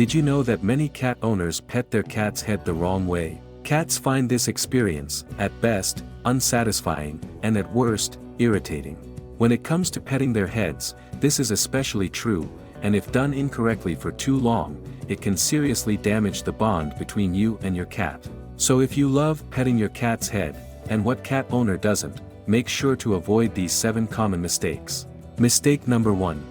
Did you know that many cat owners pet their cat's head the wrong way? Cats find this experience, at best, unsatisfying, and at worst, irritating. When it comes to petting their heads, this is especially true, and if done incorrectly for too long, it can seriously damage the bond between you and your cat. So if you love petting your cat's head, and what cat owner doesn't, make sure to avoid these 7 common mistakes. Mistake number 1.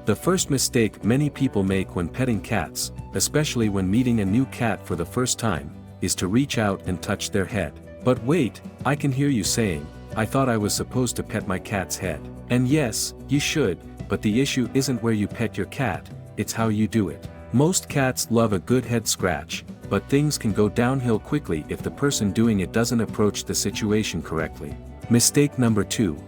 The first mistake many people make when petting cats, especially when meeting a new cat for the first time, is to reach out and touch their head. But wait, I can hear you saying, I thought I was supposed to pet my cat's head. And yes, you should, but the issue isn't where you pet your cat, it's how you do it. Most cats love a good head scratch, but things can go downhill quickly if the person doing it doesn't approach the situation correctly. Mistake number 2.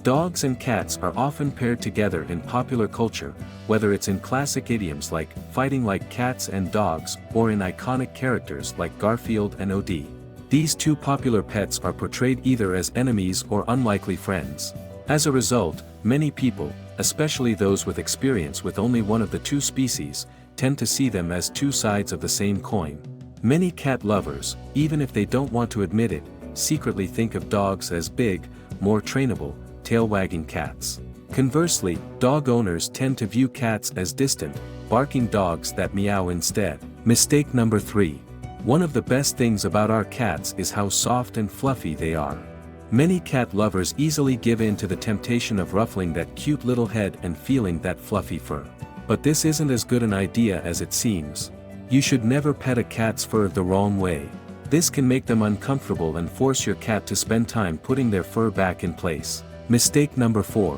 Dogs and cats are often paired together in popular culture, whether it's in classic idioms like fighting like cats and dogs, or in iconic characters like Garfield and OD. These 2 popular pets are portrayed either as enemies or unlikely friends. As a result, many people, especially those with experience with only one of the 2 species, tend to see them as 2 sides of the same coin. Many cat lovers, even if they don't want to admit it, secretly think of dogs as big, more trainable, tail-wagging cats. Conversely, dog owners tend to view cats as distant, barking dogs that meow instead. Mistake number 3. One of the best things about our cats is how soft and fluffy they are. Many cat lovers easily give in to the temptation of ruffling that cute little head and feeling that fluffy fur. But this isn't as good an idea as it seems. You should never pet a cat's fur the wrong way. This can make them uncomfortable and force your cat to spend time putting their fur back in place. Mistake number 4.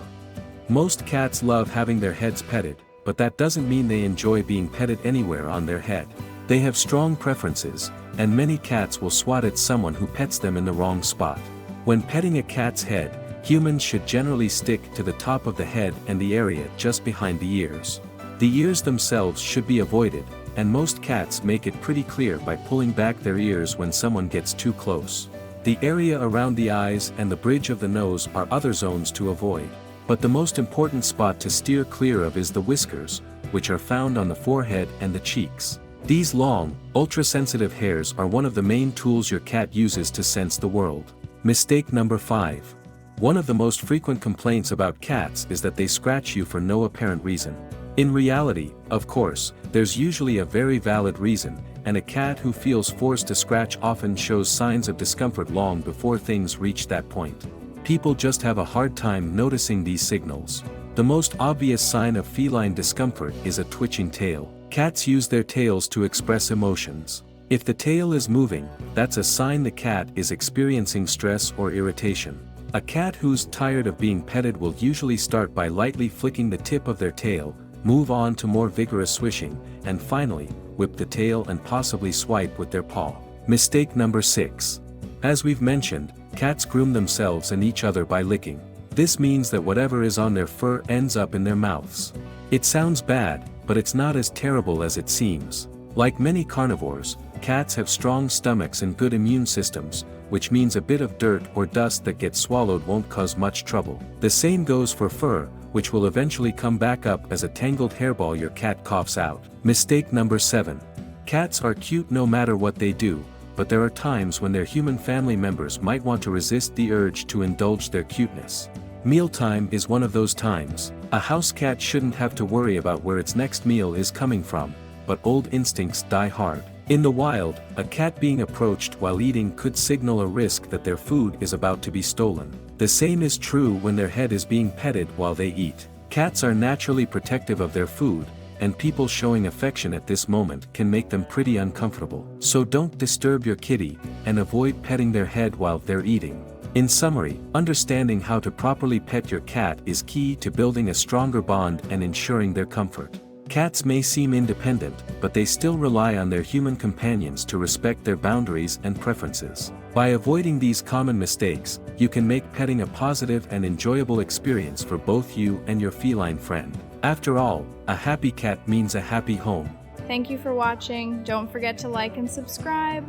Most cats love having their heads petted, but that doesn't mean they enjoy being petted anywhere on their head. They have strong preferences, and many cats will swat at someone who pets them in the wrong spot. When petting a cat's head, humans should generally stick to the top of the head and the area just behind the ears. The ears themselves should be avoided, and most cats make it pretty clear by pulling back their ears when someone gets too close. The area around the eyes and the bridge of the nose are other zones to avoid. But the most important spot to steer clear of is the whiskers, which are found on the forehead and the cheeks. These long, ultra-sensitive hairs are one of the main tools your cat uses to sense the world. Mistake number 5. One of the most frequent complaints about cats is that they scratch you for no apparent reason. In reality, of course, there's usually a very valid reason, and a cat who feels forced to scratch often shows signs of discomfort long before things reach that point. People just have a hard time noticing these signals. The most obvious sign of feline discomfort is a twitching tail. Cats use their tails to express emotions. If the tail is moving, that's a sign the cat is experiencing stress or irritation. A cat who's tired of being petted will usually start by lightly flicking the tip of their tail, move on to more vigorous swishing, and finally, whip the tail and possibly swipe with their paw. Mistake number 6. As we've mentioned, cats groom themselves and each other by licking. This means that whatever is on their fur ends up in their mouths. It sounds bad, but it's not as terrible as it seems. Like many carnivores, cats have strong stomachs and good immune systems, which means a bit of dirt or dust that gets swallowed won't cause much trouble. The same goes for fur, which will eventually come back up as a tangled hairball your cat coughs out. Mistake number 7. Cats are cute no matter what they do, but there are times when their human family members might want to resist the urge to indulge their cuteness. Mealtime is one of those times. A house cat shouldn't have to worry about where its next meal is coming from, but old instincts die hard. In the wild, a cat being approached while eating could signal a risk that their food is about to be stolen. The same is true when their head is being petted while they eat. Cats are naturally protective of their food, and people showing affection at this moment can make them pretty uncomfortable. So don't disturb your kitty, and avoid petting their head while they're eating. In summary, understanding how to properly pet your cat is key to building a stronger bond and ensuring their comfort. Cats may seem independent, but they still rely on their human companions to respect their boundaries and preferences. By avoiding these common mistakes, you can make petting a positive and enjoyable experience for both you and your feline friend. After all, a happy cat means a happy home. Thank you for watching. Don't forget to like and subscribe.